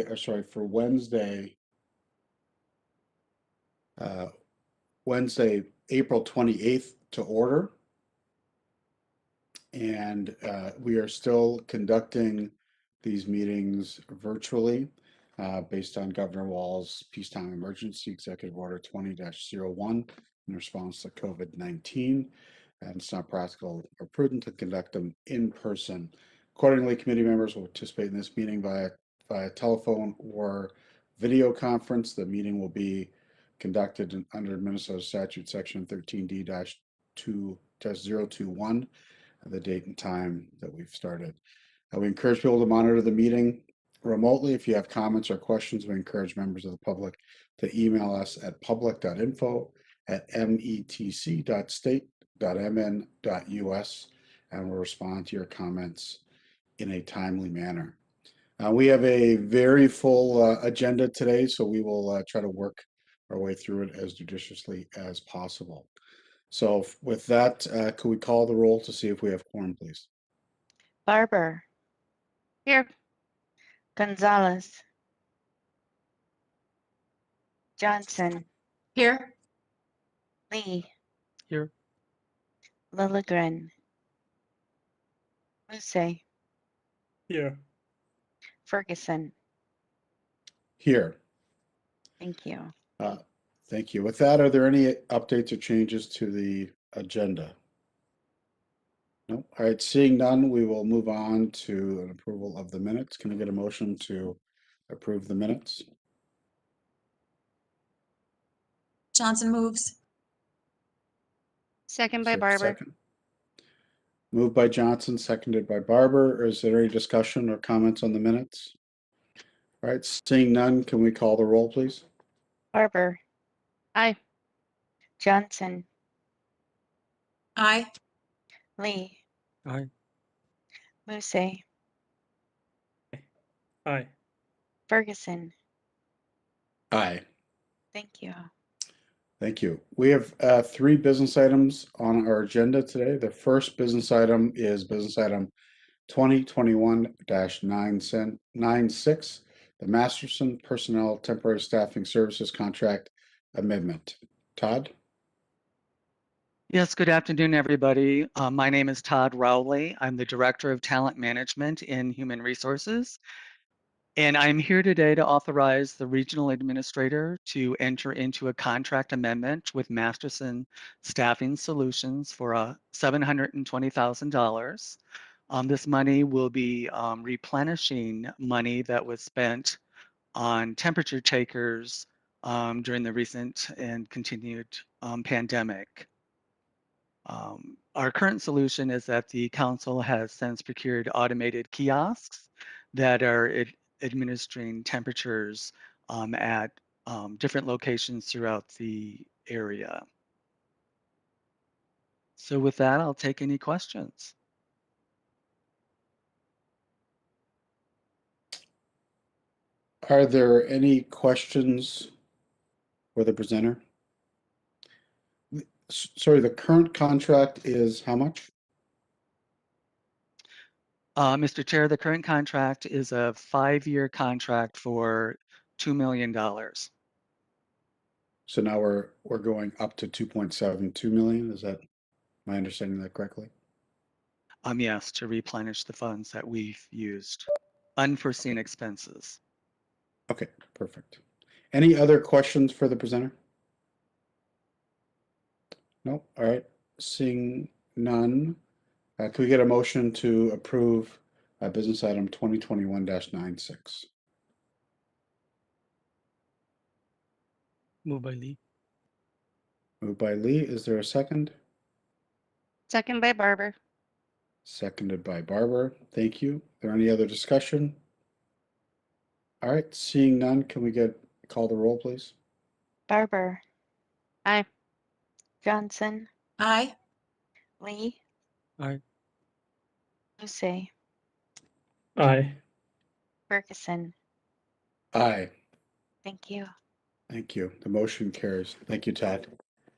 for Wednesday, Wednesday, April 28th to order. And we are still conducting these meetings virtually based on Governor Wall's Peacetime Emergency Executive Order 20-01 in response to COVID-19. And it's not practical or prudent to conduct them in person. Accordingly, committee members will participate in this meeting via telephone or video conference. The meeting will be conducted under Minnesota Statute Section 13D-2-021, the date and time that we've started. We encourage people to monitor the meeting remotely. If you have comments or questions, we encourage members of the public to email us at public.info@metc.state.mn.us, and we'll respond to your comments in a timely manner. We have a very full agenda today, so we will try to work our way through it as judiciously as possible. So with that, could we call the roll to see if we have quorum, please? Barber. Here. Gonzalez. Johnson. Here. Lee. Here. Lilligren. Muse. Here. Ferguson. Here. Thank you. Thank you. With that, are there any updates or changes to the agenda? No. All right, seeing none, we will move on to an approval of the minutes. Can we get a motion to approve the minutes? Johnson moves. Is Second by there a Barber. second? Moved by Johnson, seconded by Barber. Is there any discussion or comments on the minutes? All right, seeing none, can we call the roll, please? Barber. Aye. Johnson. Aye. Lee. Aye. Muse. Aye. Ferguson. Aye. Thank you. Thank you. We have 3 business items on our agenda today. The first business item is business item 2021-96, the Masterson Personnel Temporary Staffing Services Contract Amendment. Todd? Yes, good afternoon, everybody. My name is Todd Rowley. I'm the Director of Talent Management in Human Resources. And I'm here today to authorize the Regional Administrator to enter into a contract amendment with Masterson Staffing Solutions for $720,000. This money will be replenishing money that was spent on temperature takers during the recent and continued pandemic. Our current solution is that the council has since procured automated kiosks that are administering temperatures at different locations throughout the area. So with that, I'll take any questions. Are there any questions for the presenter? Sorry, the current contract is how much? Mr. Chair, the current contract is a 5-year contract for $2 million. So now we're going up to 2.72 million. Is that, am I understanding that correctly? Yes, to replenish the funds that we've used. Unforeseen expenses. Okay, perfect. Any other questions for the presenter? No. All right. Seeing none, can we get a motion to approve business item 2021-96? Moved by Lee. Moved by Lee. Is there a second? Second by Barber. Seconded by Barber. Thank you. Is there any other discussion? All right. Seeing none, can we call the roll, please? Barber. Aye. Johnson. Aye. Lee. Aye. Muse. Aye. Ferguson. Aye. Thank you. Thank you. The motion carries. Thank you, Todd.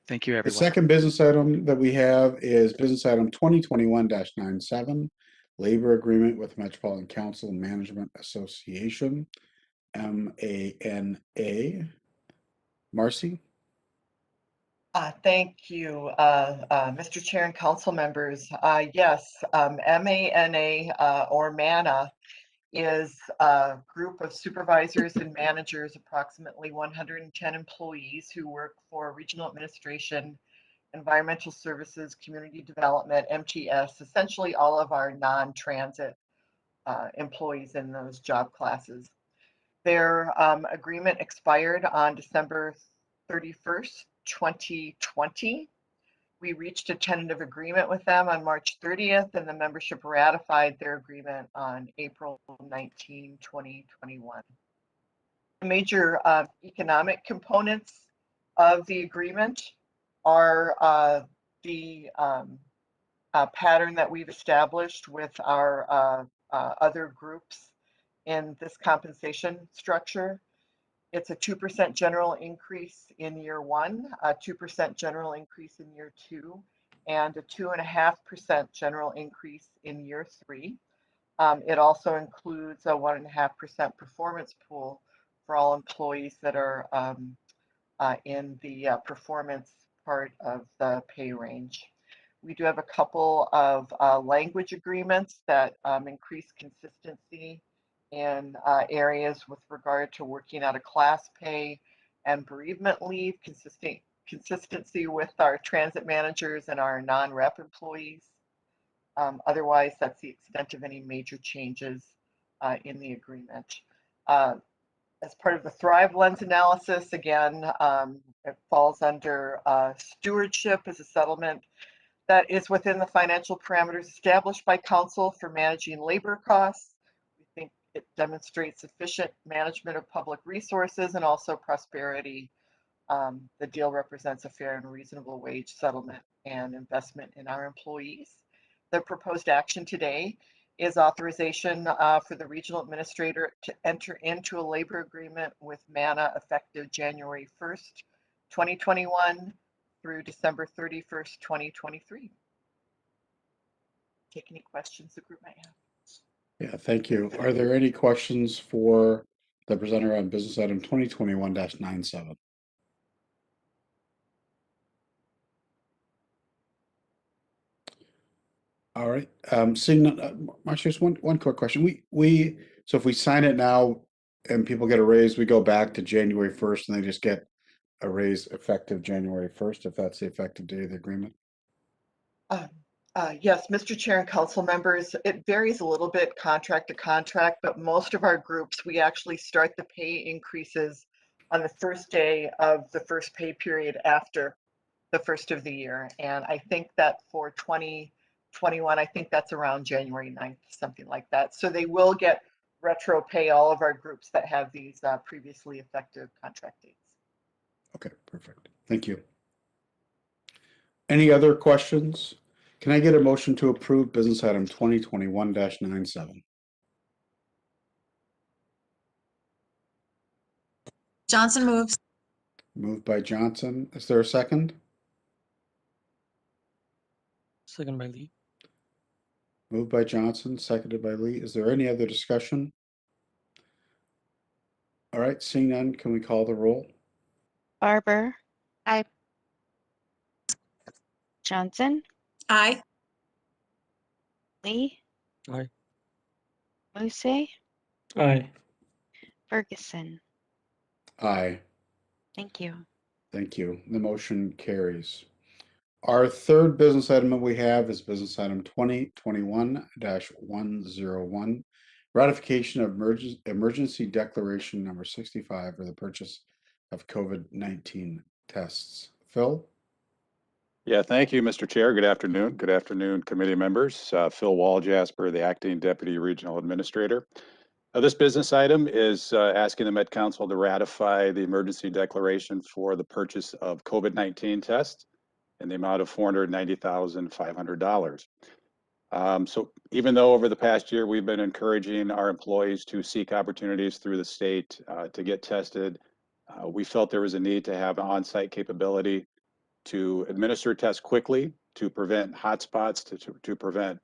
Thank you, The everyone. second business item that we have is business item 2021-97, labor agreement with Metropolitan Council Management Association. MANA. Marcy? Thank you, Mr. Chair and council members. Yes, MANA or MANA is a group of supervisors and managers, approximately 110 employees who work for regional administration, environmental services, community development, MTS, essentially all of our non-transit employees in those job classes. Their agreement expired on December 31st, 2020. We reached a tentative agreement with them on March 30th, and the membership ratified their agreement on April 19, 2021. The major economic components of the agreement are the pattern that we've established with our other groups in this compensation structure. It's a 2% general increase in year one, a 2% general increase in year two, and a 2.5% general increase in year three. It also includes a 1.5% performance pool for all employees that are in the performance part of the pay range. We do have a couple of language agreements that increase consistency in areas with regard to working out of class pay and bereavement leave, consistency with our transit managers and our non-rep employees. Otherwise, that's the extent of any major changes in the agreement. As part of the Thrive Lens analysis, again, it falls under stewardship as a settlement that is within the financial parameters established by council for managing labor costs. We think it demonstrates efficient management of public resources and also prosperity. The deal represents a fair and reasonable wage settlement and investment in our employees. The proposed action today is authorization for the regional administrator to enter into a labor agreement with MANA effective January 1st, 2021 through December 31st, 2023. Take any questions the group might have. Yeah, thank you. Are there any questions for the presenter on business item 2021-97? All right, seeing none, Marcy, just one quick question. So if we sign it now and people get a raise, we go back to January 1st and they just get a raise effective January 1st, if that's the effective date of the agreement? Yes, Mr. Chair and council members, it varies a little bit contract to contract, but most of our groups, we actually start the pay increases on the first day of the first pay period after the first of the year. And I think that for 2021, I think that's around January 9th, something like that. So they will get retro pay, all of our groups that have these previously effective contract dates. Okay, perfect. Thank you. Any other questions? Can I get a motion to approve business item 2021-97? Johnson moves. Moved by Johnson. Is there a second? Second by Lee. Moved by Johnson, seconded by Lee. Is there any other discussion? All right, seeing none, can we call the roll? Barber. Aye. Johnson. Aye. Lee. Aye. Musse. Aye. Ferguson. Aye. Thank you. Thank you. The motion carries. Our third business item that we have is business item 2021-101, ratification of emergency declaration number 65 for the purchase of COVID-19 tests. Phil? Yeah, thank you, Mr. Chair. Good afternoon. Good afternoon, committee members. Phil Walljasper, the Acting Deputy Regional Administrator. This business item is asking the Met Council to ratify the emergency declaration for the purchase of COVID-19 tests in the amount of $490,500. So even though over the past year we've been encouraging our employees to seek opportunities through the state to get tested, we felt there was a need to have on-site capability to administer tests quickly, to prevent hotspots, to prevent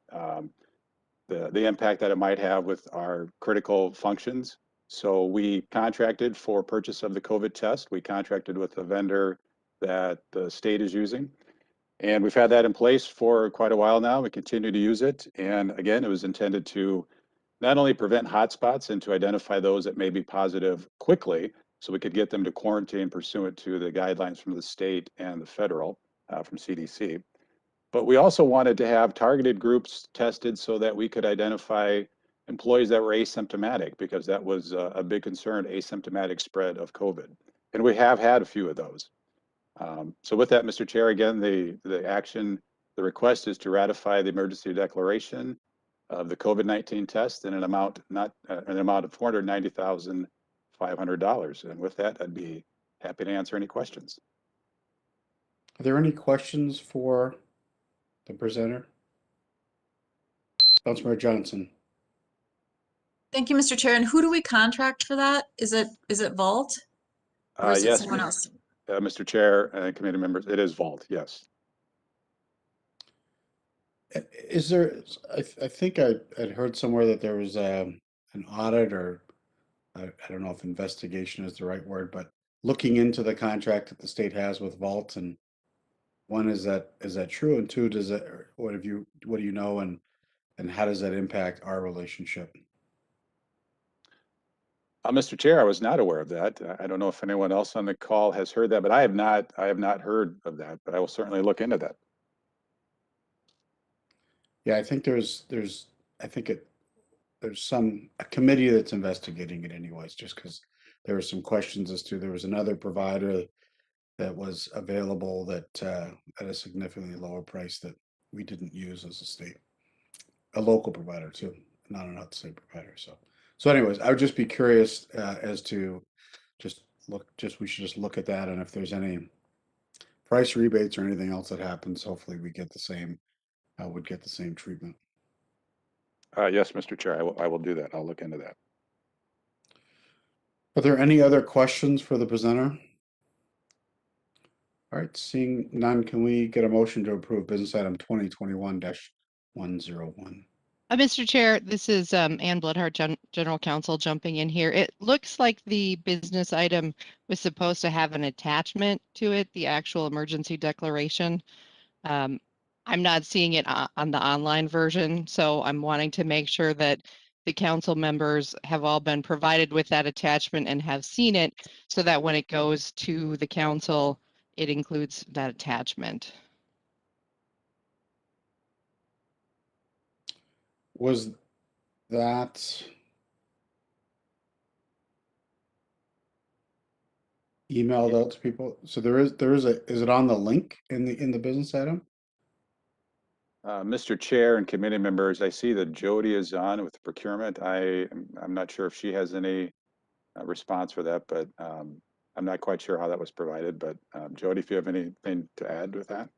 the impact that it might have with our critical functions. So we contracted for purchase of the COVID test. We contracted with a vendor that the state is using. And we've had that in place for quite a while now. We continue to use it. And again, it was intended to not only prevent hotspots and to identify those that may be positive quickly, so we could get them to quarantine pursuant to the guidelines from the state and the federal from CDC. But we also wanted to have targeted groups tested so that we could identify employees that were asymptomatic, because that was a big concern, asymptomatic spread of COVID. And we have had a few of those. So with that, Mr. Chair, again, the request is to ratify the emergency declaration of the COVID-19 test in an amount of $490,500. And with that, I'd be happy to answer any questions. Are there any questions for the presenter? Councilmember Johnson. Thank you, Mr. Chair. And who do we contract for that? Is it Vault? Or is it Yes, someone else? Mr. Chair and committee members, it is Vault, yes. Is there, I think I'd heard somewhere that there was an audit, or I don't know if investigation is the right word, but looking into the contract that the state has with Vault, and one, is that true? And two, does that, what do you know, and how does that impact our relationship? Mr. Chair, I was not aware of that. I don't know if anyone else on the call has heard that, but I have not heard of that, but I will certainly look into that. Yeah, I think there's a committee that's investigating it anyways, just because there were some questions as to, there was another provider that was available that at a significantly lower price that we didn't use as a state, a local provider too, not an outside provider. So anyways, I would just be curious as to we should just look at that, and if there's any price rebates or anything else that happens, hopefully we get the same, would get the same treatment. Yes, Mr. Chair, I will do that. I'll look into that. Are there any other questions for the presenter? All right, seeing none, can we get a motion to approve business item 2021-101? Mr. Chair, this is Ann Bloodhart, General Counsel, jumping in here. It looks like the business item was supposed to have an attachment to it, the actual emergency declaration. I'm not seeing it on the online version, so I'm wanting to make sure that the council members have all been provided with that attachment and have seen it, so that when it goes to the council, it includes that attachment. Was that emailed out to people? So is it on the link in the business item? Mr. Chair and committee members, I see that Jody is on with procurement. I'm not sure if she has any response for that, but I'm not quite sure how that was provided. But Jody, if you have anything to add with that.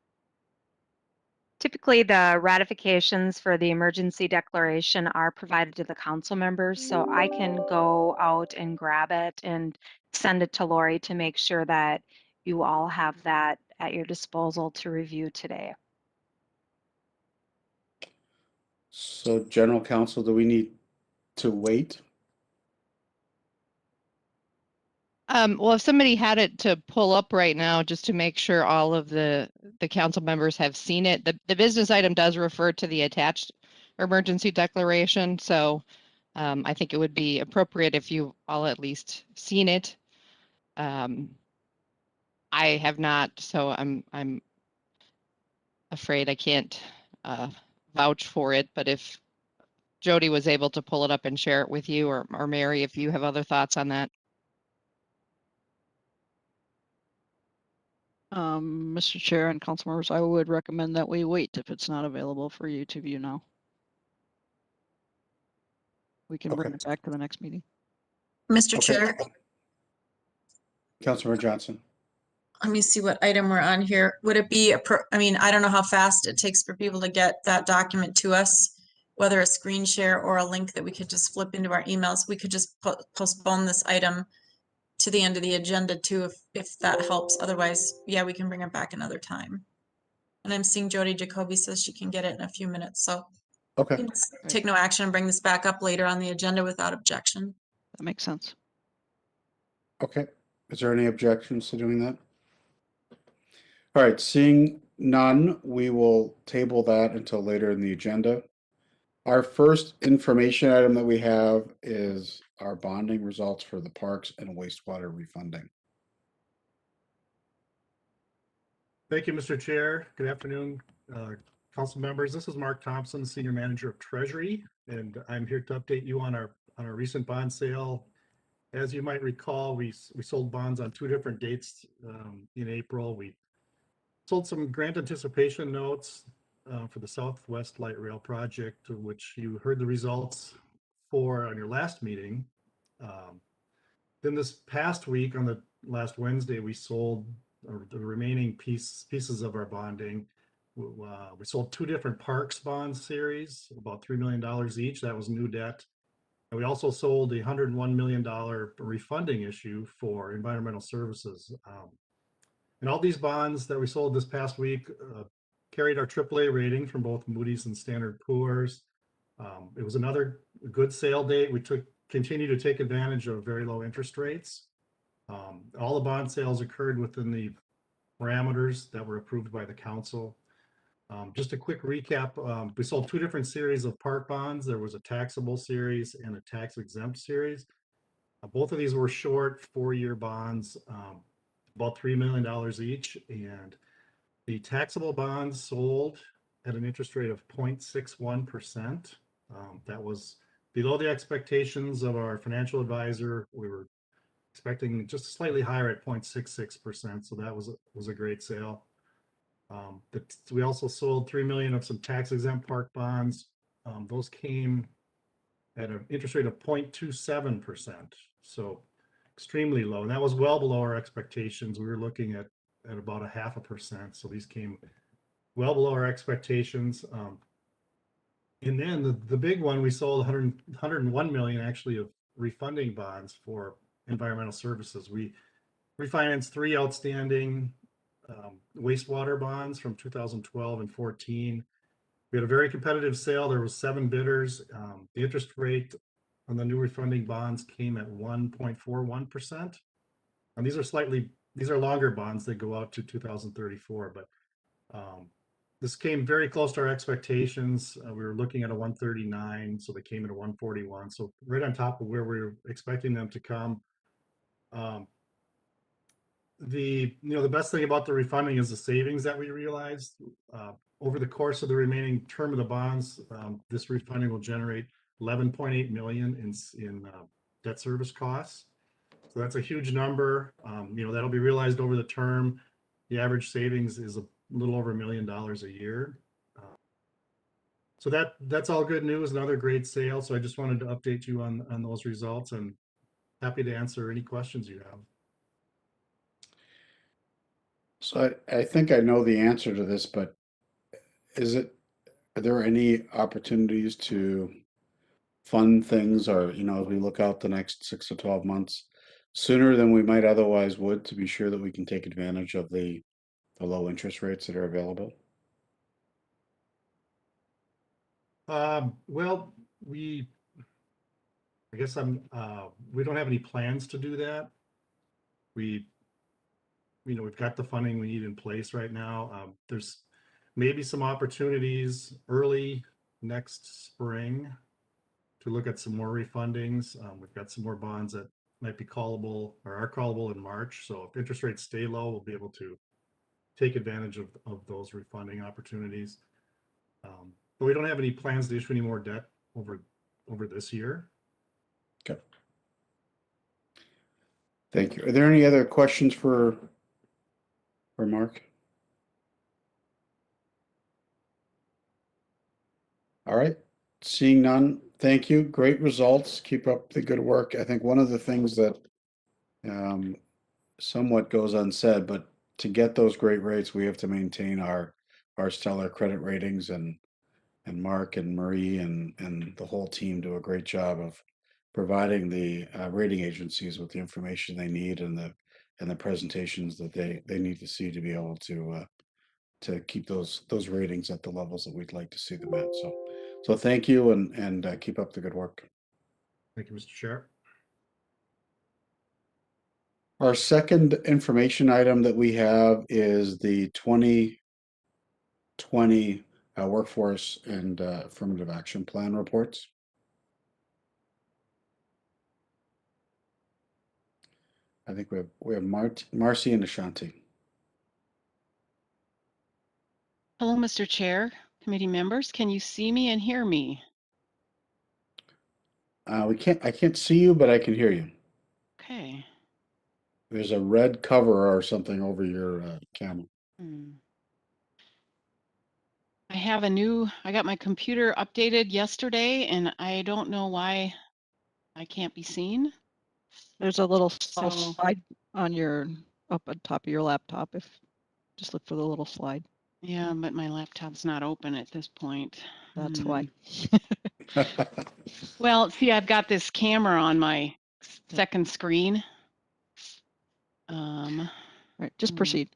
Typically, the ratifications for the emergency declaration are provided to the council members, so I can go out and grab it and send it to Lori to make sure that you all have that at your disposal to review today. So General Counsel, do we need to wait? Well, if somebody had it to pull up right now, just to make sure all of the council members have seen it, the business item does refer to the attached emergency declaration. So I think it would be appropriate if you all at least seen it. I have not, so I'm afraid I can't vouch for it, but if Jody was able to pull it up and share it with you, or Mary, if you have other thoughts on that. Mr. Chair and council members, I would recommend that we wait if it's not available for you to view now. We can bring Okay. it back to the next meeting. Mr. Okay. Chair, Councilmember Johnson. let me see what item we're on here. Would it be, I mean, I don't know how fast it takes for people to get that document to us, whether a screen share or a link that we could just flip into our emails. We could just postpone this item to the end of the agenda too, if that helps. Otherwise, yeah, we can bring it back another time. And I'm seeing Jody Jacoby says she can get it in a few minutes, so Okay. we can take no action and bring this back up later on the agenda without objection. That makes sense. Okay, is there any objections to doing that? All right, seeing none, we will table that until later in the agenda. Our first information item that we have is our bonding results for the parks and wastewater refunding. Thank you, Mr. Chair. Good afternoon, council members. This is Mark Thompson, Senior Manager of Treasury, and I'm here to update you on our recent bond sale. As you might recall, we sold bonds on 2 different dates in April. We sold some grant anticipation notes for the Southwest Light Rail project, which you heard the results for on your last meeting. Then this past week, on the last Wednesday, we sold the remaining pieces of our bonding. We sold 2 different parks bond series, about $3 million each. That was new debt. And we also sold a $101 million refunding issue for environmental services. And all these bonds that we sold this past week carried our AAA rating from both Moody's and Standard Poor's. It was another good sale date. We continue to take advantage of very low interest rates. All the bond sales occurred within the parameters that were approved by the council. Just a quick recap, we sold 2 different series of park bonds. There was a taxable series and a tax exempt series. Both of these were short 4-year bonds, about $3 million each. And the taxable bonds sold at an interest rate of 0.61%. That was below the expectations of our financial advisor. We were expecting just slightly higher at 0.66%. So that was a great sale. We also sold $3 million of some tax exempt park bonds. Those came at an interest rate of 0.27%. So extremely low. And that was well below our expectations. We were looking at about 0.5%. So these came well below our expectations. And then the big one, we sold 101 million actually of refunding bonds for environmental services. We refinanced 3 outstanding wastewater bonds from 2012 and 14. We had a very competitive sale. There was 7 bidders. The interest rate on the new refunding bonds came at 1.41%. And these are longer bonds that go out to 2034, but this came very close to our expectations. We were looking at a 139, so they came at a 141. So right on top of where we were expecting them to come. The best thing about the refunding is the savings that we realized over the course of the remaining term of the bonds. This refunding will generate 11.8 million in debt service costs. So that's a huge number. That'll be realized over the term. The average savings is a little over $1 million a year. So that's all good news. Another great sale. So I just wanted to update you on those results, and happy to answer any questions you have. So I think I know the answer to this, but are there any opportunities to fund things, or, as we look out the next 6 to 12 months sooner than we might otherwise would, to be sure that we can take advantage of the low interest rates that are available? Well, we don't have any plans to do that. We've got the funding we need in place right now. There's maybe some opportunities early next spring to look at some more refundings. We've got some more bonds that might be callable or are callable in March. So if interest rates stay low, we'll be able to take advantage of those refunding opportunities. But we don't have any plans to issue any more debt over this year. Okay. Thank you. Are there any other questions for Mark? All right. Seeing none, thank you. Great results. Keep up the good work. I think one of the things that somewhat goes unsaid, but to get those great rates, we have to maintain our stellar credit ratings, and Mark and Marie and the whole team do a great job of providing the rating agencies with the information they need and the presentations that they need to see to be able to keep those ratings at the levels that we'd like to see them at. So thank you, and keep up the good work. Thank you, Mr. Chair. Our second information item that we have is the 2020 Workforce and Affirmative Action Plan reports. I think we have Marcy and Ashanti. Hello, Mr. Chair, committee members. Can you see me and hear me? I can't see you, but I can hear you. Okay. There's a red cover or something over your camera. I got my computer updated yesterday and I don't know why I can't be seen. There's a little So- slide on your, up on top of your laptop. If just look for the little slide. Yeah, but my laptop's not open at this point. That's why. Well, see, I've got this camera on my Yeah. second screen. All right, just Hmm. proceed.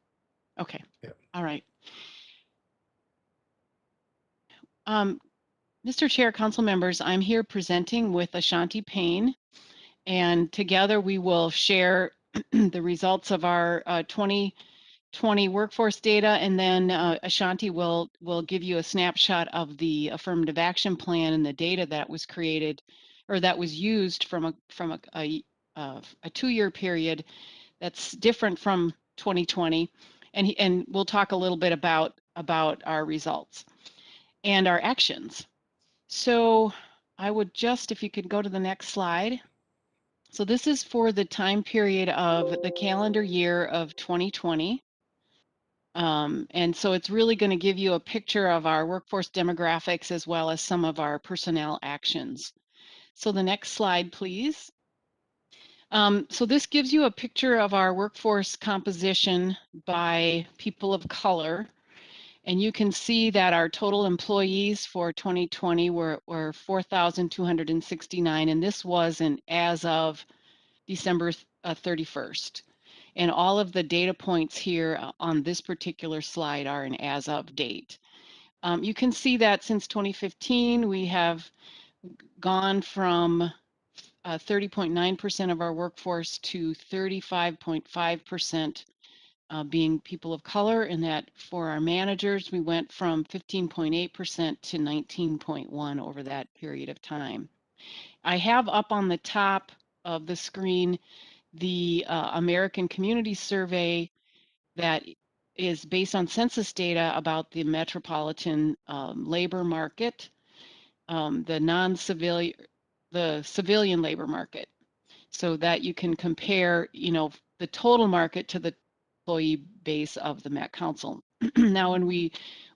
Okay. Yeah. All right. Mr. Chair, council members, I'm here presenting with Ashanti Payne, and together we will share the results of our 2020 workforce data, and then Ashanti will give you a snapshot of the affirmative action plan and the data that was created or that was used from a 2-year period that's different from 2020, and we'll talk a little bit about our results and our actions. So I would just, if you could go to the next slide. So this is for the time period of the calendar year of 2020. And so it's really going to give you a picture of our workforce demographics as well as some of our personnel actions. So the next slide, please. So this gives you a picture of our workforce composition by people of color. And you can see that our total employees for 2020 were 4,269, and this was as of December 31st. And all of the data points here on this particular slide are an as of date. You can see that since 2015, we have gone from 30.9% of our workforce to 35.5% being people of color, and that for our managers, we went from 15.8% to 19.1% over that period of time. I have up on the top of the screen the American Community Survey that is based on census data about the metropolitan labor market, the civilian labor market, so that you can compare, the total market to the employee base of the Met Council. Now,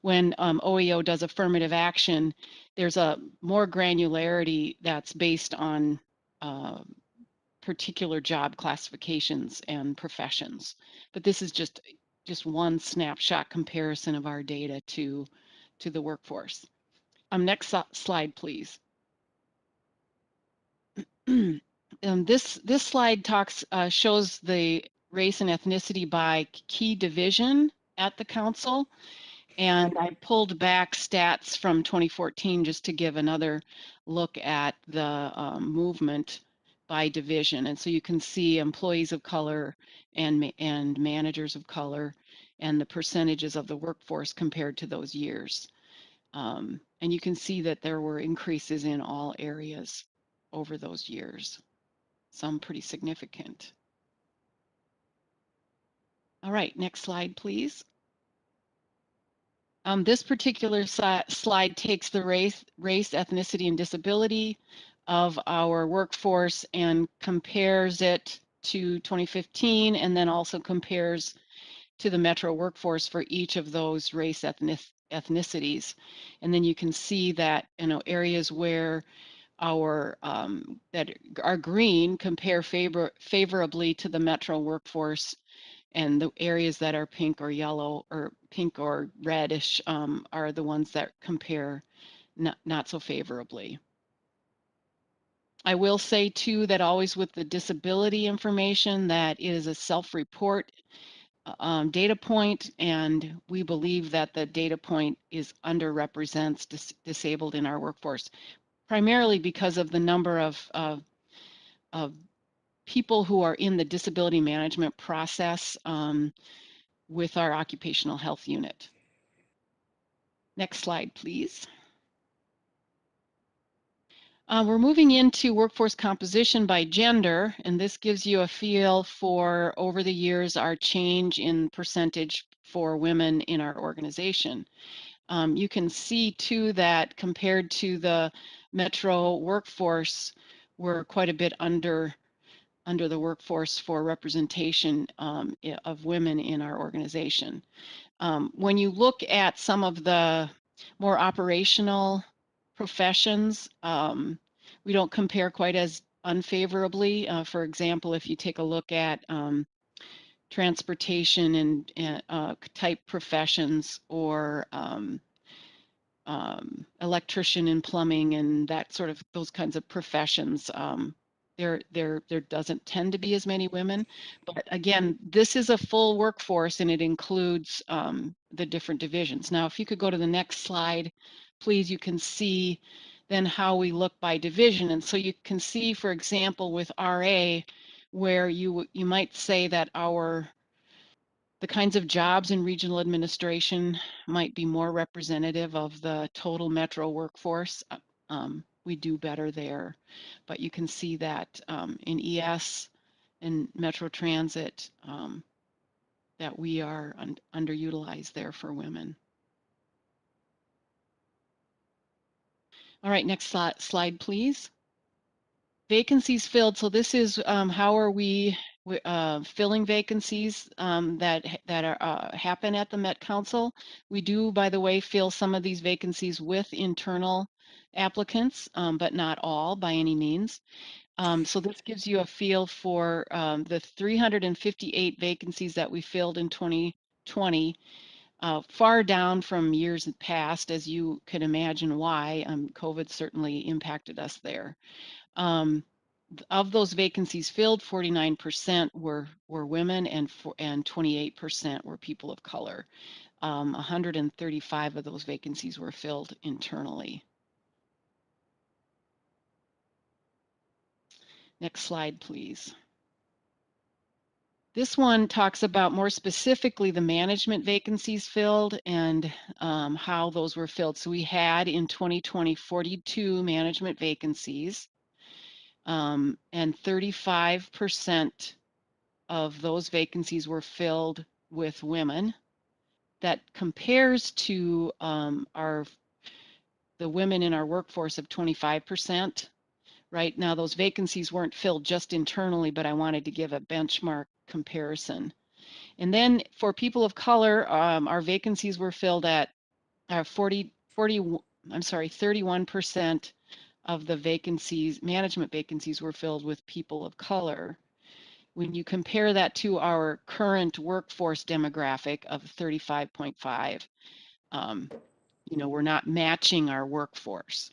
when OEO does affirmative action, there's a more granularity that's based on particular job classifications and professions. But this is just one snapshot comparison of our data to the workforce. Next slide, please. This slide shows the race and ethnicity by key division at the council, and I pulled back stats from 2014 just to give another look at the movement by division. And so you can see employees of color and managers of color and the percentages of the workforce compared to those years. And you can see that there were increases in all areas over those years, some pretty significant. All right, next slide, please. This particular slide takes the race, ethnicity, and disability of our workforce and compares it to 2015, and then also compares to the metro workforce for each of those race ethnicities. And then you can see that, areas where that are green compare favorably to the metro workforce, and the areas that are pink or yellow or pink or reddish are the ones that compare not so favorably. I will say too that always with the disability information, that is a self-report data point, and we believe that the data point is underrepresents disabled in our workforce, primarily because of the number of people who are in the disability management process with our occupational health unit. Next slide, please. We're moving into workforce composition by gender, and this gives you a feel for, over the years, our change in percentage for women in our organization. You can see too that compared to the metro workforce, we're quite a bit under the workforce for representation of women in our organization. When you look at some of the more operational professions, we don't compare quite as unfavorably. For example, if you take a look at transportation and type professions, or electrician and plumbing and that sort of, those kinds of professions, there doesn't tend to be as many women. But again, this is a full workforce and it includes the different divisions. Now, if you could go to the next slide, please, you can see then how we look by division. And so you can see, for example, with RA, where you might say that the kinds of jobs in regional administration might be more representative of the total metro workforce. We do better there, but you can see that in ES and Metro Transit that we are underutilized there for women. All right, next slide, please. Vacancies filled. So this is how are we filling vacancies that happen at the Met Council. We do, by the way, fill some of these vacancies with internal applicants, but not all by any means. So this gives you a feel for the 358 vacancies that we filled in 2020, far down from years past, as you can imagine why. COVID certainly impacted us there. Of those vacancies filled, 49% were women and 28% were people of color. 135 of those vacancies were filled internally. Next slide, please. This one talks about more specifically the management vacancies filled and how those were filled. So we had in 2020 42 management vacancies. And 35% of those vacancies were filled with women. That compares to the women in our workforce of 25%. Right now, those vacancies weren't filled just internally, but I wanted to give a benchmark comparison. And then for people of color, our vacancies were filled at 31% of the vacancies, management vacancies, were filled with people of color. When you compare that to our current workforce demographic of 35.5, we're not matching our workforce.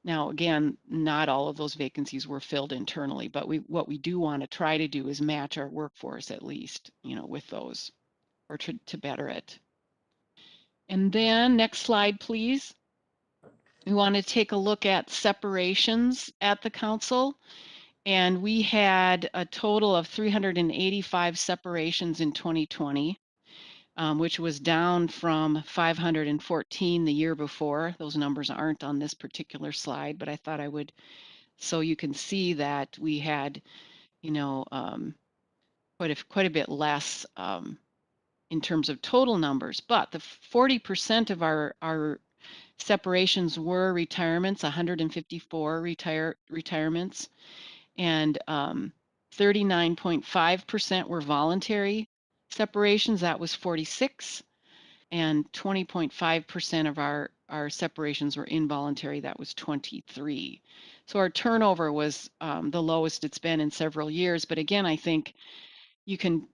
Now, again, not all of those vacancies were filled internally, but what we do want to try to do is match our workforce at least, with those, or to better it. And then next slide, please. We want to take a look at separations at the council, and we had a total of 385 separations in 2020, which was down from 514 the year before. Those numbers aren't on this particular slide, but I thought I would, so you can see that we had, quite a bit less in terms of total numbers, but the 40% of our separations were retirements, 154 retirements, and 39.5% were voluntary separations. That was 46, and 20.5% of our separations were involuntary. That was 23. So our turnover was the lowest it's been in several years. But again, I think you can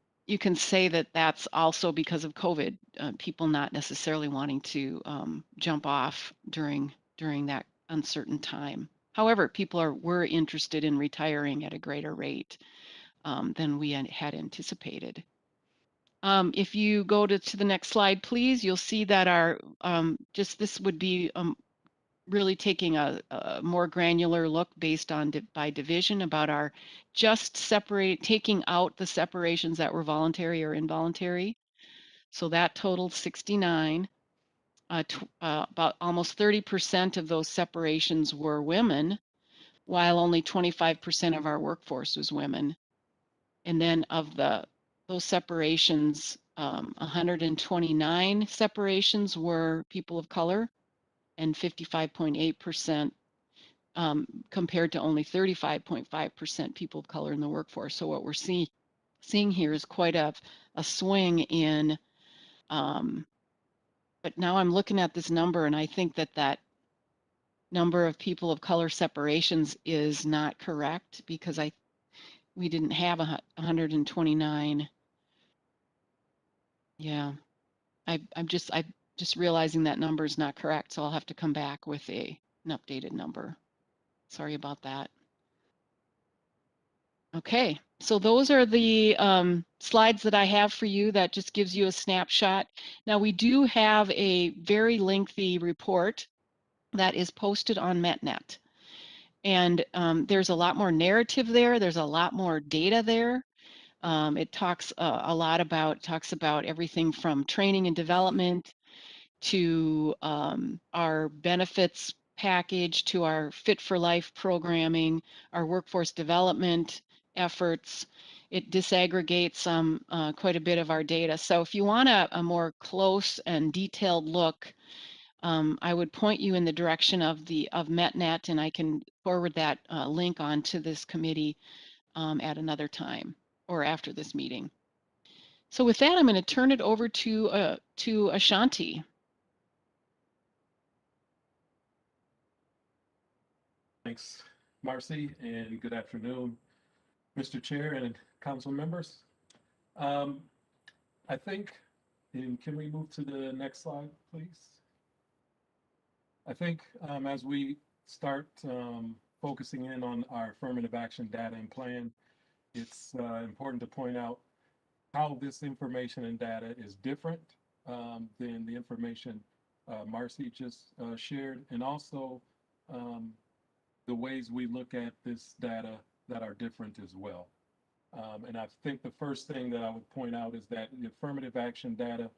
say that that's also because of COVID, people not necessarily wanting to jump off during that uncertain time. However, people were interested in retiring at a greater rate than we had anticipated. If you go to the next slide, please, you'll see that our this would be really taking a more granular look based on by division about our taking out the separations that were voluntary or involuntary. So that totaled 69. About almost 30% of those separations were women, while only 25% of our workforce was women. And then of those separations, 129 separations were people of color, and 55.8% compared to only 35.5% people of color in the workforce. So what we're seeing here is quite a swing in, but now I'm looking at this number and I think that number of people of color separations is not correct, because we didn't have 129. Yeah, I'm just realizing that number is not correct, so I'll have to come back with an updated number. Sorry about that. Okay, so those are the slides that I have for you. That just gives you a snapshot. Now we do have a very lengthy report that is posted on MetNet. And there's a lot more narrative there. There's a lot more data there. It talks talks about everything from training and development to our benefits package, to our Fit for Life programming, our workforce development efforts. It disaggregates quite a bit of our data. So if you want a more close and detailed look, I would point you in the direction of MetNet, and I can forward that link on to this committee at another time or after this meeting. So with that, I'm going to turn it over to Ashanti. Thanks, Marcy, and good afternoon, Mr. Chair and council members. I think, and can we move to the next slide, please? I think as we start focusing in on our affirmative action data and plan, it's important to point out how this information and data is different than the information Marcy just shared, and also the ways we look at this data that are different as well. And I think the first thing that I would point out is that the affirmative action data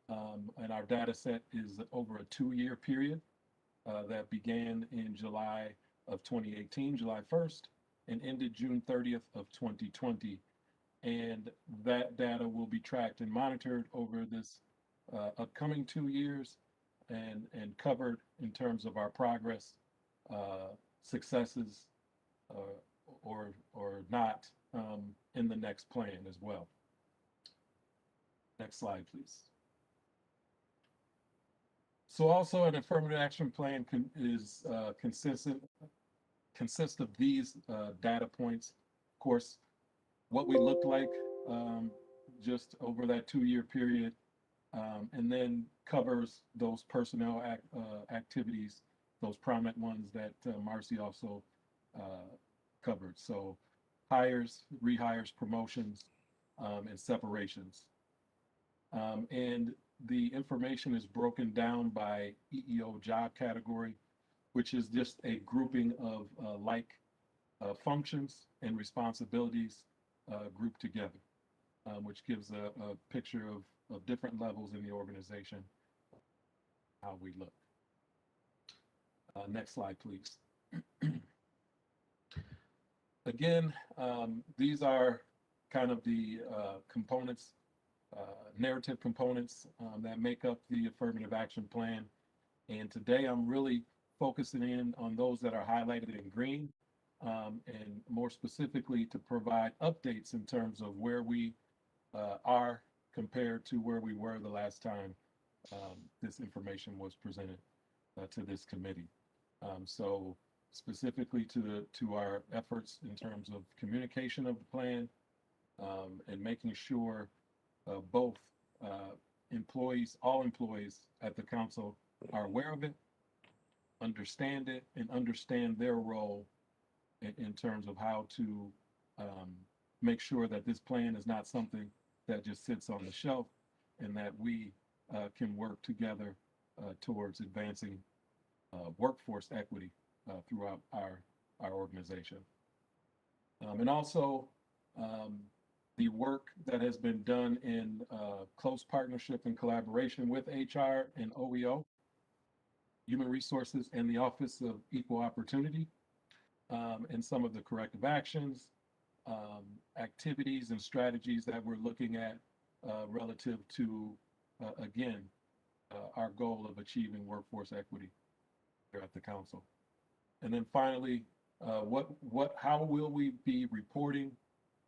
and our data set is over a 2-year period that began in July of 2018, July 1st, and ended June 30th of 2020. And that data will be tracked and monitored over this upcoming 2 years and covered in terms of our progress, successes, or not in the next plan as well. Next slide, please. So also an affirmative action plan consists of these data points. Of course, what we looked like just over that 2-year period, and then covers those personnel activities, those prominent ones that Marcy also covered. So hires, rehires, promotions, and separations. And the information is broken down by EEO job category, which is just a grouping of like functions and responsibilities grouped together, which gives a picture of different levels in the organization, how we look. Next slide, please. Again, these are kind of the components, narrative components that make up the affirmative action plan. And today I'm really focusing in on those that are highlighted in green, and more specifically to provide updates in terms of where we are compared to where we were the last time this information was presented to this committee. So specifically to our efforts in terms of communication of the plan, and making sure both employees, all employees at the council are aware of it, understand it, and understand their role in terms of how to make sure that this plan is not something that just sits on the shelf, and that we can work together towards advancing workforce equity throughout our organization. And also the work that has been done in close partnership and collaboration with HR and OEO, Human Resources, and the Office of Equal Opportunity, and some of the corrective actions, activities and strategies that we're looking at relative to, again, our goal of achieving workforce equity here at the council. And then finally, how will we be reporting,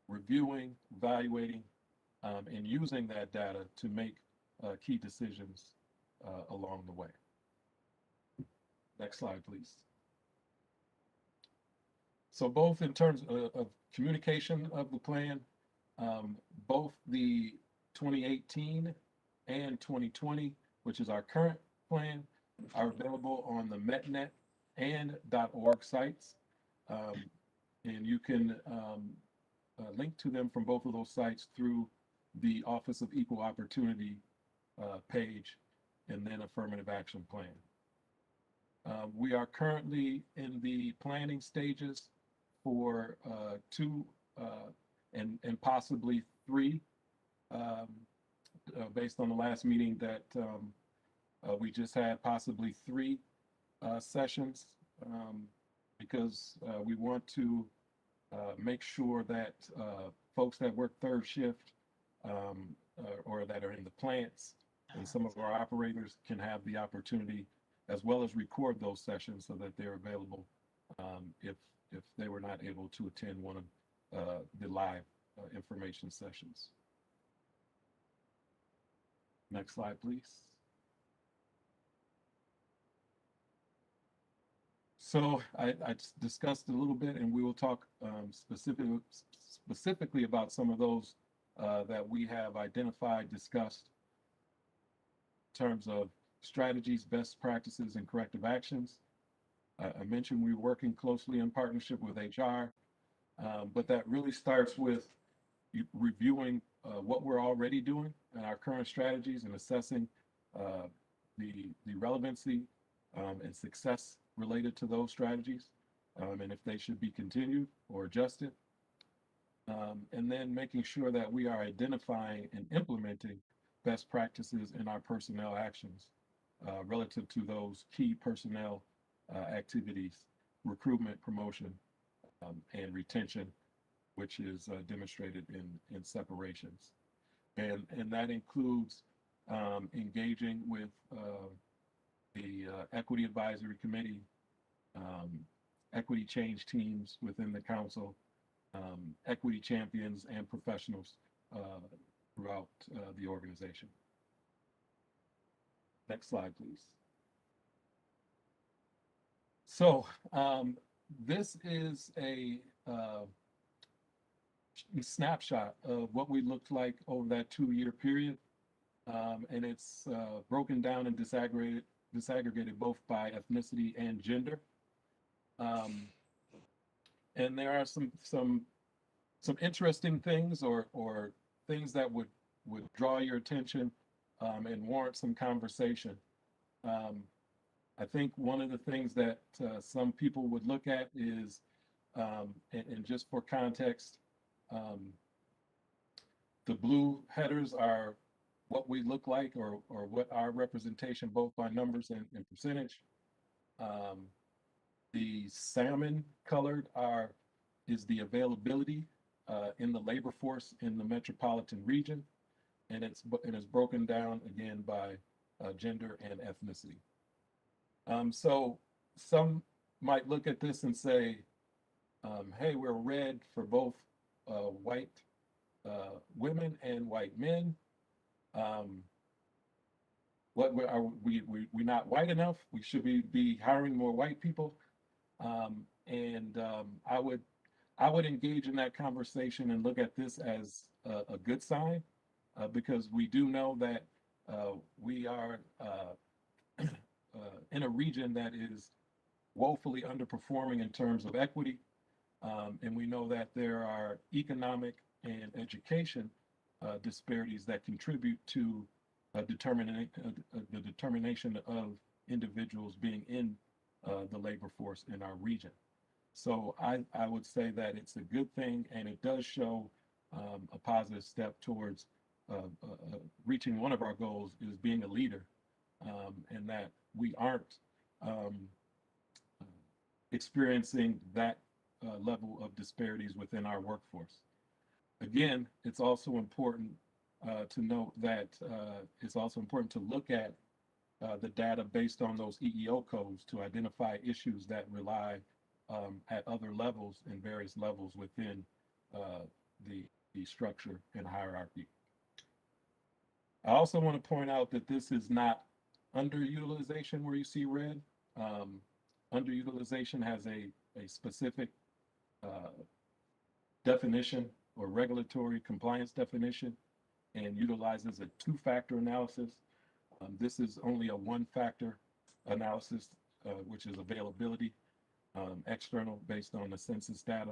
reviewing, evaluating, and using that data to make key decisions along the way? Next slide, please. So both in terms of communication of the plan, both the 2018 and 2020, which is our current plan, are available on the METNet and .org sites. And you can link to them from both of those sites through the Office of Equal Opportunity page, and then Affirmative Action Plan. We are currently in the planning stages for 2 and possibly 3, based on the last meeting that we just had, possibly 3 sessions, because we want to make sure that folks that work 3rd shift or that are in the plants and some of our operators can have the opportunity, as well as record those sessions so that they're available if they were not able to attend one of the live information sessions. Next slide, please. So I discussed a little bit, and we will talk specifically about some of those that we have identified, discussed in terms of strategies, best practices, and corrective actions. I mentioned we're working closely in partnership with HR, but that really starts with reviewing what we're already doing and our current strategies, and assessing the relevancy and success related to those strategies, and if they should be continued or adjusted. And then making sure that we are identifying and implementing best practices in our personnel actions relative to those key personnel activities: recruitment, promotion, and retention, which is demonstrated in separations. And that includes engaging with the Equity Advisory Committee, equity change teams within the council, equity champions, and professionals throughout the organization. Next slide, please. So this is a snapshot of what we looked like over that 2-year period, and it's broken down and disaggregated both by ethnicity and gender. And there are some interesting things or things that would draw your attention and warrant some conversation. I think one of the things that some people would look at is, and just for context, the blue headers are what we look like, or what our representation, both by numbers and percentage. The salmon colored is the availability in the labor force in the metropolitan region, and it's broken down again by gender and ethnicity. So some might look at this and say, hey, we're red for both white women and white men. What are we not white enough? We should be hiring more white people. And I would engage in that conversation and look at this as a good sign, because we do know that we are in a region that is woefully underperforming in terms of equity, and we know that there are economic and education disparities that contribute to the determination of individuals being in the labor force in our region. So I would say that it's a good thing, and it does show a positive step towards reaching one of our goals, is being a leader, and that we aren't experiencing that level of disparities within our workforce. Again, it's also important to note that it's also important to look at the data based on those EEO codes to identify issues that rely at other levels and various levels within the structure and hierarchy. I also want to point out that this is not underutilization where you see red. Underutilization has a specific definition or regulatory compliance definition and utilizes a two-factor analysis. This is only a one-factor analysis, which is availability, external based on the census data.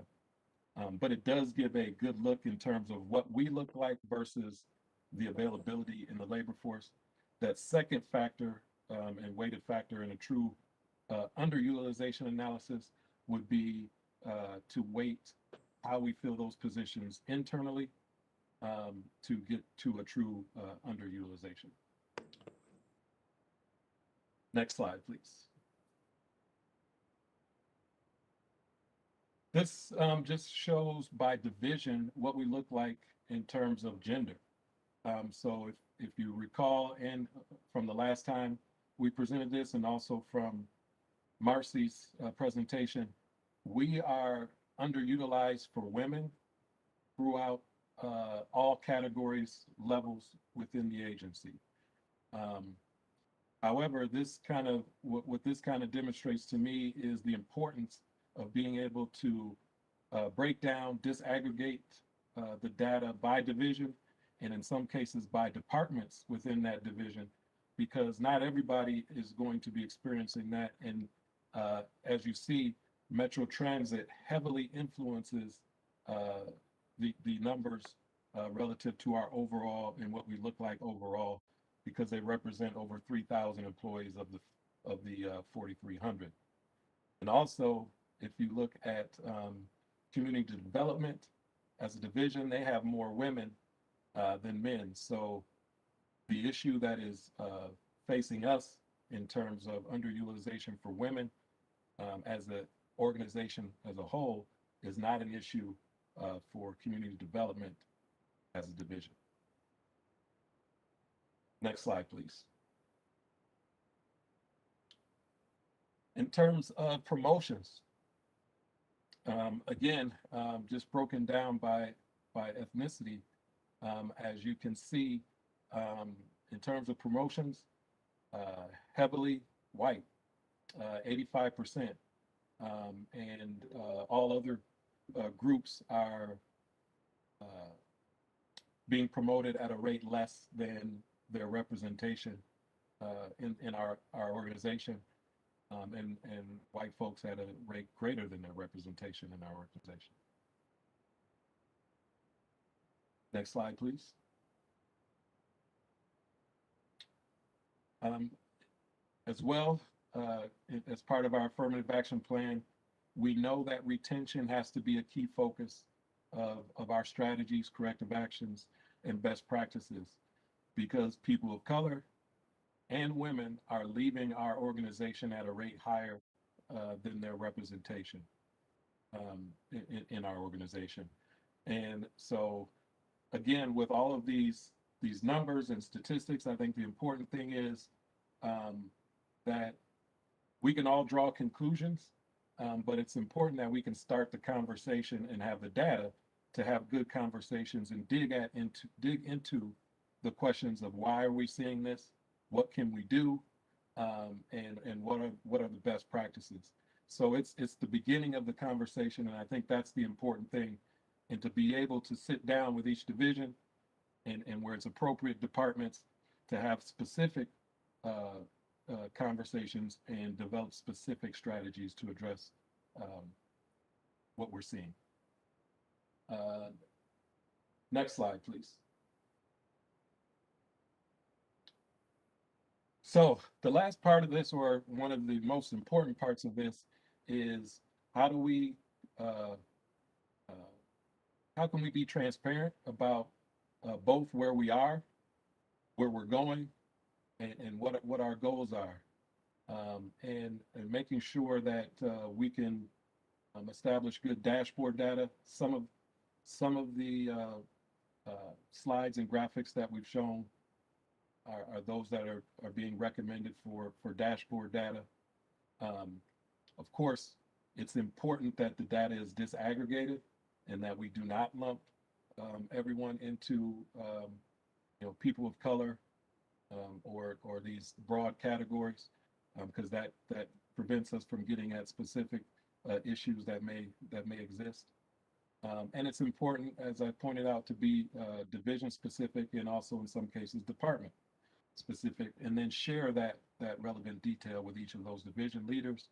But it does give a good look in terms of what we look like versus the availability in the labor force. That second factor and weighted factor in a true underutilization analysis would be to weight how we fill those positions internally to get to a true underutilization. Next slide, please. This just shows by division what we look like in terms of gender. So if you recall, and from the last time we presented this, and also from Marcy's presentation, we are underutilized for women throughout all categories, levels within the agency. However, this kind of what this kind of demonstrates to me is the importance of being able to break down, disaggregate the data by division, and in some cases by departments within that division, because not everybody is going to be experiencing that. And as you see, Metro Transit heavily influences the numbers relative to our overall and what we look like overall, because they represent over 3,000 employees of the 4,300. And also, if you look at community development as a division, they have more women than men. So the issue that is facing us in terms of underutilization for women as an organization as a whole is not an issue for community development as a division. Next slide, please. In terms of promotions, again, just broken down by ethnicity, as you can see, in terms of promotions, heavily white, 85%, and all other groups are being promoted at a rate less than their representation in our organization, and white folks at a rate greater than their representation in our organization. Next slide, please. As well, as part of our affirmative action plan, we know that retention has to be a key focus of our strategies, corrective actions, and best practices, because people of color and women are leaving our organization at a rate higher than their representation in our organization. And so, again, with all of these numbers and statistics, I think the important thing is that we can all draw conclusions, but it's important that we can start the conversation and have the data to have good conversations and dig into the questions of why are we seeing this, what can we do, and what are the best practices. So it's the beginning of the conversation, and I think that's the important thing, and to be able to sit down with each division and where it's appropriate, departments, to have specific conversations and develop specific strategies to address what we're seeing. Next slide, please. So the last part of this, or one of the most important parts of this, is how do we, how can we be transparent about both where we are, where we're going, and what our goals are, and making sure that we can establish good dashboard data. Some of the slides and graphics that we've shown are those that are being recommended for dashboard data. Of course, it's important that the data is disaggregated and that we do not lump everyone into people of color or these broad categories, because that prevents us from getting at specific issues that may exist. And it's important, as I pointed out, to be division specific and also in some cases department specific, and then share that relevant detail with each of those division leaders.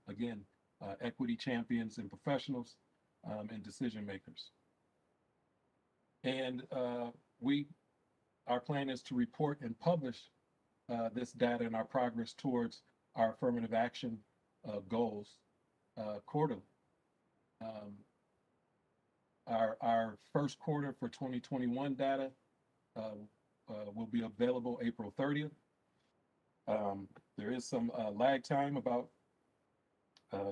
Again, equity champions and professionals and decision makers. And our plan is to report and publish this data and our progress towards our affirmative action goals quarterly. Our first quarter for 2021 data will be available April 30th. There is some lag time, about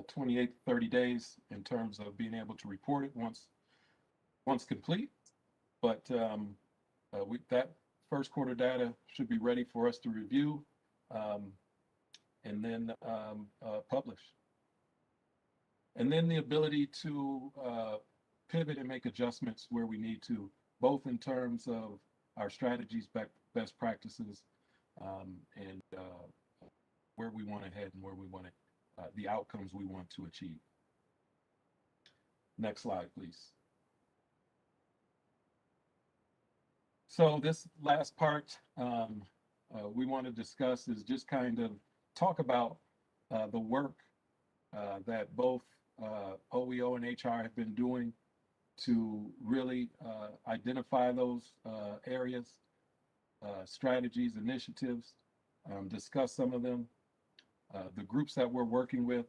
28 to 30 days in terms of being able to report it once complete. But that first quarter data should be ready for us to review and then publish. And then the ability to pivot and make adjustments where we need to, both in terms of our strategies, best practices, and where we want to head and where we want to, the outcomes we want to achieve. Next slide, please. So this last part we want to discuss is just kind of talk about the work that both OEO and HR have been doing to really identify those areas, strategies, initiatives, discuss some of them, the groups that we're working with,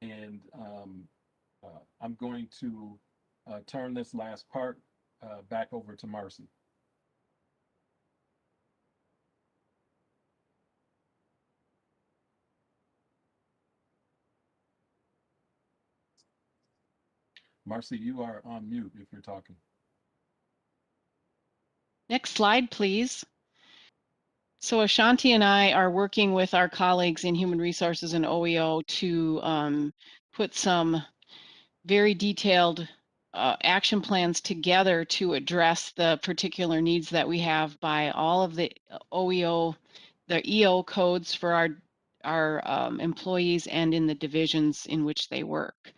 and I'm going to turn this last part back over to Marcy. Marcy, you are on mute if you're talking. Next slide, please. So Ashanti and I are working with our colleagues in Human Resources and OEO to put some very detailed action plans together to address the particular needs that we have by all of the OEO, the EO codes for our employees and in the divisions in which they work.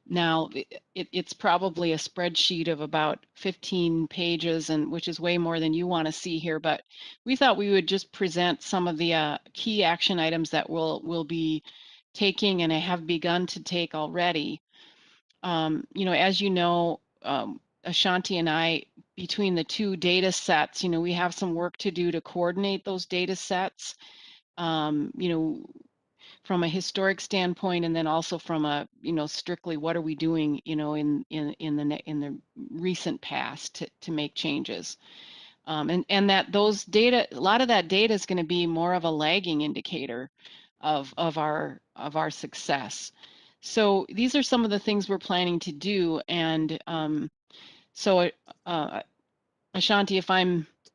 Now, it's probably a spreadsheet of about 15 pages, and which is way more than you want to see here, but we thought we would just present some of the key action items that we'll be taking and have begun to take already. As you know, Ashanti and I, between the two data sets, we have some work to do to coordinate those data sets. From a historic standpoint, and then also from a strictly what are we doing in the recent past to make changes, and that those data, a lot of that data is going to be more of a lagging indicator of our success. So these are some of the things we're planning to do, and so Ashanti, if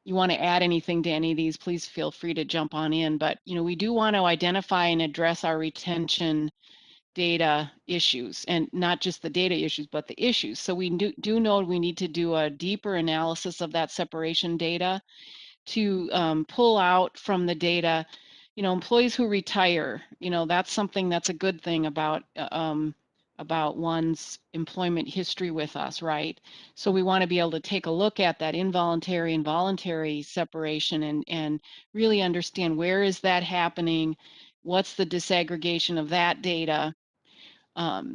you want to add anything to any of these, please feel free to jump on in. But we do want to identify and address our retention data issues, and not just the data issues, but the issues. So we do know we need to do a deeper analysis of that separation data to pull out from the data, employees who retire. That's something that's a good thing about one's employment history with us, right? So we want to be able to take a look at that involuntary and voluntary separation and really understand where is that happening, what's the disaggregation of that data.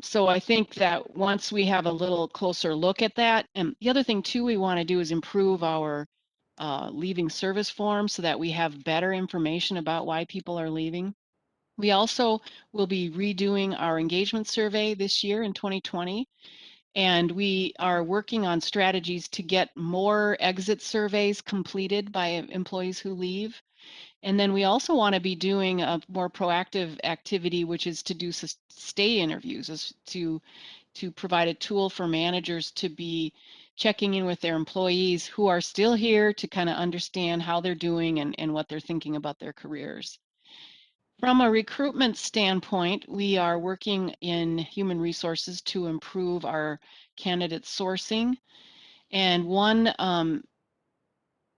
So I think that once we have a little closer look at that, and the other thing too we want to do is improve our leaving service form so that we have better information about why people are leaving. We also will be redoing our engagement survey this year in 2020. And we are working on strategies to get more exit surveys completed by employees who leave. And then we also want to be doing a more proactive activity, which is to do stay interviews, to provide a tool for managers to be checking in with their employees who are still here to kind of understand how they're doing and what they're thinking about their careers. From a recruitment standpoint, we are working in human resources to improve our candidate sourcing. And one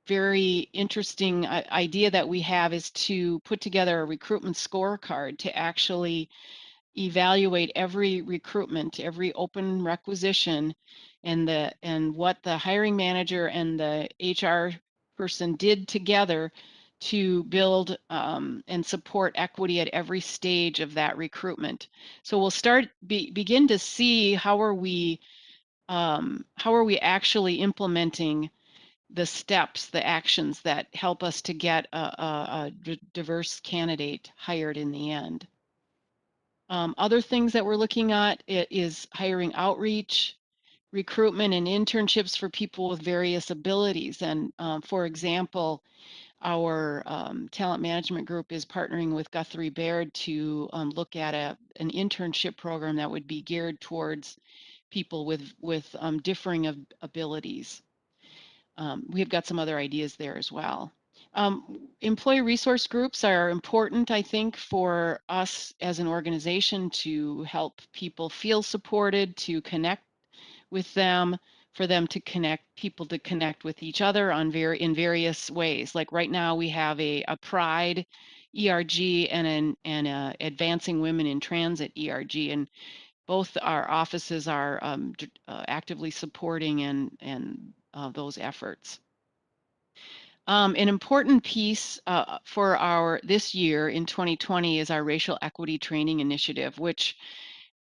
very interesting idea that we have is to put together a recruitment scorecard to actually evaluate every recruitment, every open requisition, and what the hiring manager and the HR person did together to build and support equity at every stage of that recruitment. So we'll begin to see how are we actually implementing the steps, the actions that help us to get a diverse candidate hired in the end. Other things that we're looking at is hiring outreach, recruitment and internships for people with various abilities. And for example, our talent management group is partnering with Guthrie Baird to look at an internship program that would be geared towards people with differing abilities. We've got some other ideas there as well. Employee resource groups are important, I think, for us as an organization to help people feel supported, to connect with them, for them to people to connect with each other in various ways. Like right now we have a Pride ERG and an Advancing Women in Transit ERG, and both our offices are actively supporting and those efforts. An important piece for this year in 2020 is our Racial Equity Training Initiative, which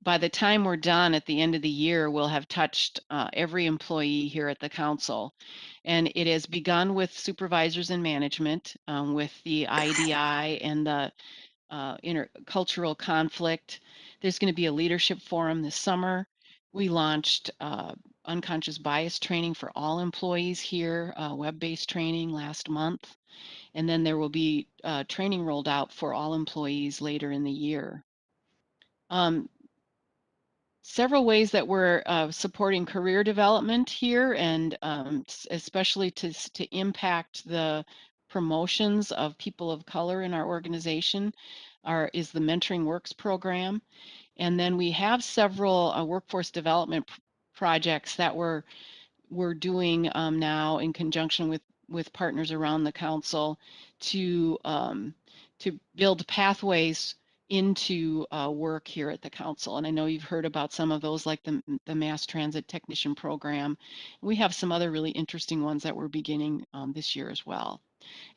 by the time we're done at the end of the year, we'll have touched every employee here at the council. And it has begun with supervisors and management, with the IDI and the intercultural conflict. There's going to be a leadership forum this summer. We launched unconscious bias training for all employees here, web-based training last month. And then there will be training rolled out for all employees later in the year. Several ways that we're supporting career development here, and especially to impact the promotions of people of color in our organization is the Mentoring Works program. And then we have several workforce development projects that we're doing now in conjunction with partners around the council to build pathways into work here at the council. And I know you've heard about some of those, like the Mass Transit Technician Program. We have some other really interesting ones that we're beginning this year as well.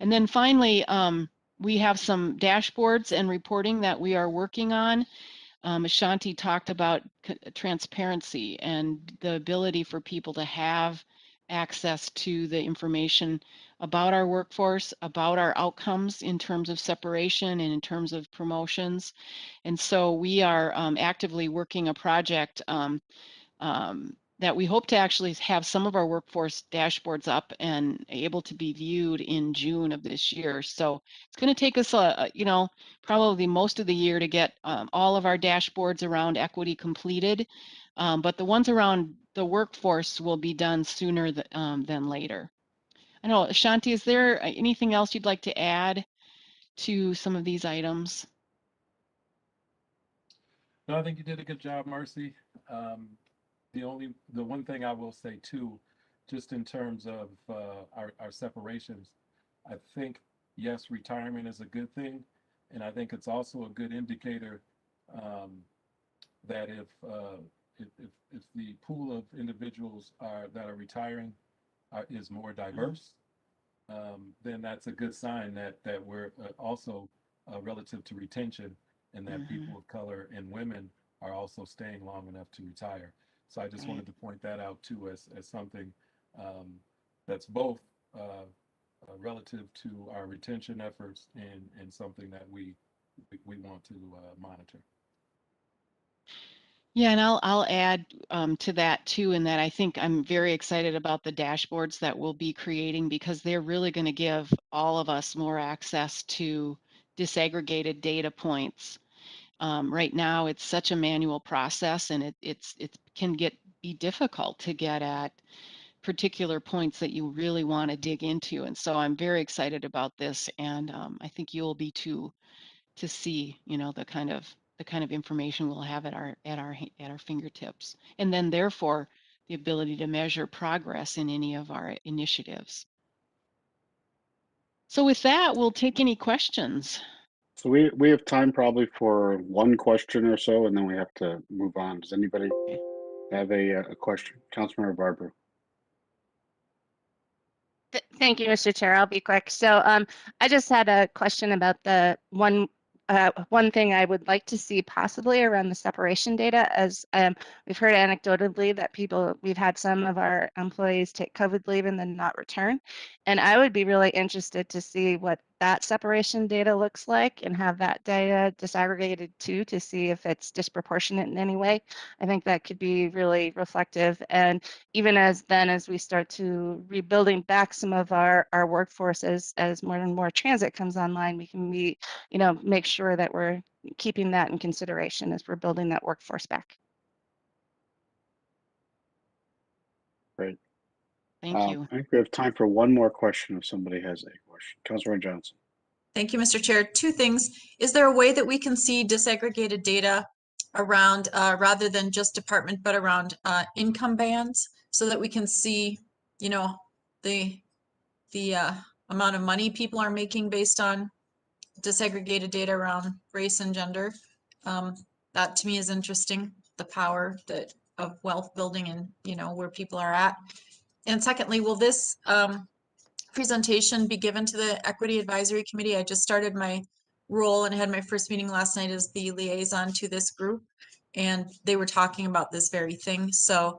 And then finally, we have some dashboards and reporting that we are working on. Ashanti talked about transparency and the ability for people to have access to the information about our workforce, about our outcomes in terms of separation and in terms of promotions. And so we are actively working a project that we hope to actually have some of our workforce dashboards up and able to be viewed in June of this year. So it's going to take us, probably most of the year to get all of our dashboards around equity completed. But the ones around the workforce will be done sooner than later. I know, Ashanti, is there anything else you'd like to add to some of these items? No, I think you did a good job, Marcy. The one thing I will say too, just in terms of our separations, I think, yes, retirement is a good thing. And I think it's also a good indicator that if the pool of individuals that are retiring is more diverse, then that's a good sign that we're also relative to retention, and that people of color and women are also staying long enough to retire. So I just wanted to point that out too as something that's both relative to our retention efforts and something that we want to monitor. Yeah, and I'll add to that too, in that I think I'm very excited about the dashboards that we'll be creating, because they're really going to give all of us more access to disaggregated data points. Right now, it's such a manual process, and it can be difficult to get at particular points that you really want to dig into. And so I'm very excited about this, and I think you will be too, to see, you know, the kind of information we'll have at our fingertips, and then therefore the ability to measure progress in any of our initiatives. So with that, we'll take any questions. So we have time probably for one question or so, and then we have to move on. Does anybody have a question? Councilmember Barber. Thank you, Mr. Chair. I'll be quick. So I just had a question about the one thing I would like to see possibly around the separation data, as we've heard anecdotally that we've had some of our employees take COVID leave and then not return. And I would be really interested to see what that separation data looks like and have that data disaggregated too, to see if it's disproportionate in any way. I think that could be really reflective. And even as we start to rebuilding back some of our workforce as more and more transit comes online, we can make sure that we're keeping that in consideration as we're building that workforce back. Great. Thank you. I think we have time for one more question if somebody has a question. Councilor Johnson. Thank you, Mr. Chair. Two things. Is there a way that we can see disaggregated data around, rather than just department, but around income bands, so that we can see, you know, the amount of money people are making based on disaggregated data around race and gender? That to me is interesting, the power of wealth building and, you know, where people are at. And secondly, will this presentation be given to the Equity Advisory Committee? I just started my role and had my first meeting last night as the liaison to this group, and they were talking about this very thing. So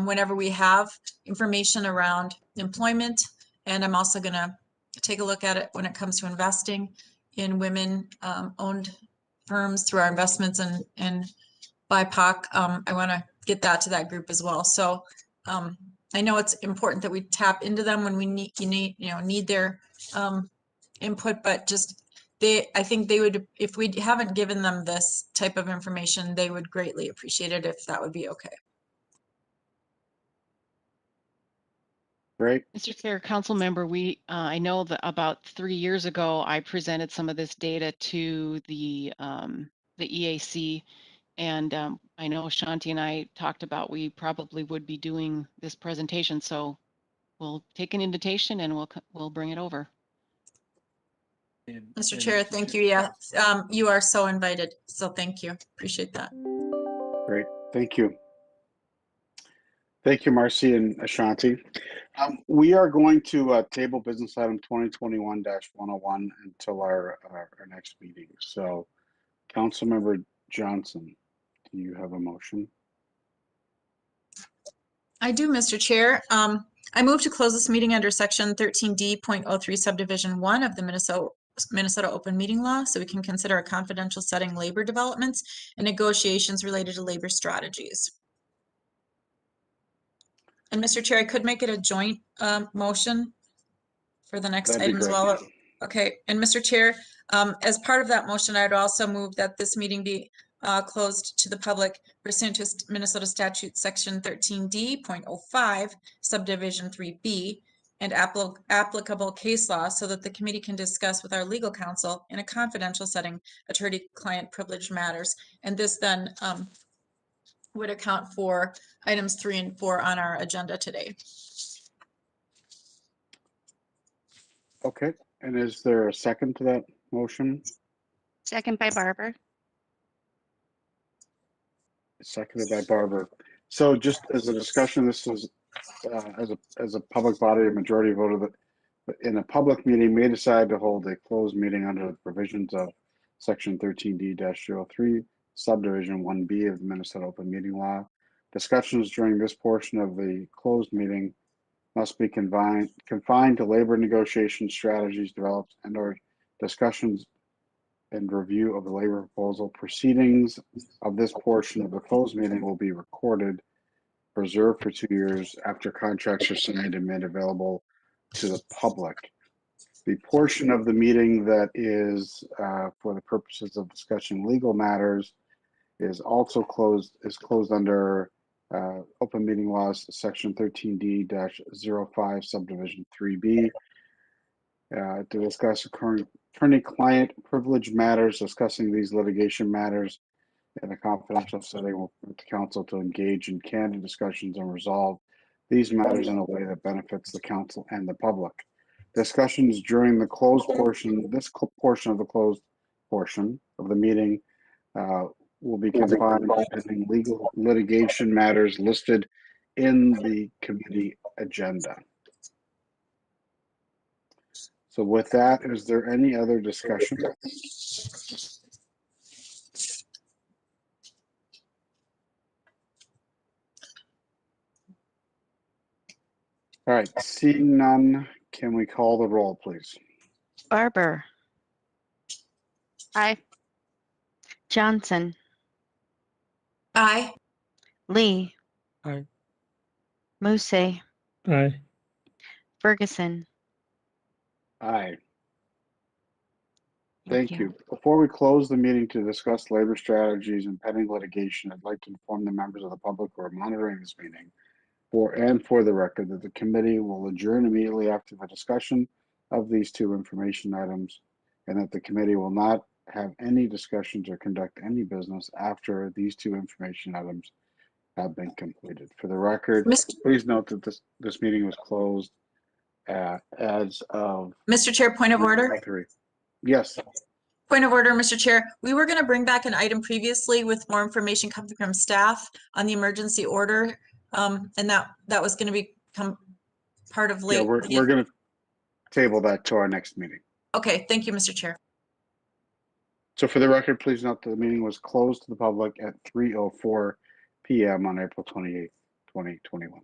whenever we have information around employment, and I'm also going to take a look at it when it comes to investing in women owned firms through our investments and BIPOC, I want to get that to that group as well. So I know it's important that we tap into them when we need their input, but just I think they would, if we haven't given them this type of information, they would greatly appreciate it if that would be okay. Great. Mr. Chair, council member, I know that about 3 years ago, I presented some of this data to the EAC, and I know Shanti and I talked about we probably would be doing this presentation, so we'll take an invitation and we'll bring it over. Mr. Chair, thank you. Yeah, you are so invited. So thank you. Appreciate that. Great. Thank you. Thank you, Marcy and Ashanti. We are going to table business item 2021-101 until our next meeting. So, Councilmember Johnson, do you have a motion? I do, Mr. Chair. I move to close this meeting under section 13D.03 subdivision 1 of the Minnesota Open Meeting Law, so we can consider a confidential setting labor developments and negotiations related to labor strategies. And Mr. Chair, I could make it a joint motion for the next item as well. Okay, and Mr. Chair, as part of that motion, I'd also move that this meeting be closed to the public pursuant to Minnesota Statute Section 13D.05 Subdivision 3B and applicable case law, so that the committee can discuss with our legal counsel in a confidential setting attorney-client privilege matters. And this then would account for items 3 and 4 on our agenda today. Okay, and is there a second to that motion? Second by Barber. Seconded by Barber. So just as a discussion, this is as a public body, a majority vote in a public meeting may decide to hold a closed meeting under the provisions of section 13D-03 subdivision 1B of the Minnesota Open Meeting Law. Discussions during this portion of the closed meeting must be confined to labor negotiation strategies developed and/or discussions and review of the labor proposal. Proceedings of this portion of the closed meeting will be recorded, preserved for 2 years after contracts are signed and made available to the public. The portion of the meeting that is for the purposes of discussing legal matters is also closed under open meeting laws, section 13D-05, subdivision 3B, to discuss attorney-client privilege matters. Discussing these litigation matters in a confidential setting will permit the council to engage in candid discussions and resolve these matters in a way that benefits the council and the public. Discussions during the closed portion, portion of the closed portion of the meeting will be confined to pending legal litigation matters listed in the committee agenda. So with that, is there any other discussion? All right, seeing none, can we call the roll, please? Barber, Aye. Johnson, Aye. Lee, Aye. Muse, Aye. Ferguson. Aye. Thank you. Before we close the meeting to discuss labor strategies and pending litigation, I'd like to inform the members of the public who are monitoring this meeting for the record that the committee will adjourn immediately after the discussion of these two information items, and that the committee will not have any discussions or conduct any business after these two information items have been completed. For the record, please note that this meeting was closed as of Mr. Chair, point of order. 3. Yes. Point of order, Mr. Chair. We were going to bring back an item previously with more information coming from staff on the emergency order, and that was going to become part of late. Yeah, we're going to table that to our next meeting. Okay, thank you, Mr. Chair. So for the record, please note that the meeting was closed to the public at 3:04 p.m. on April 28th, 2021.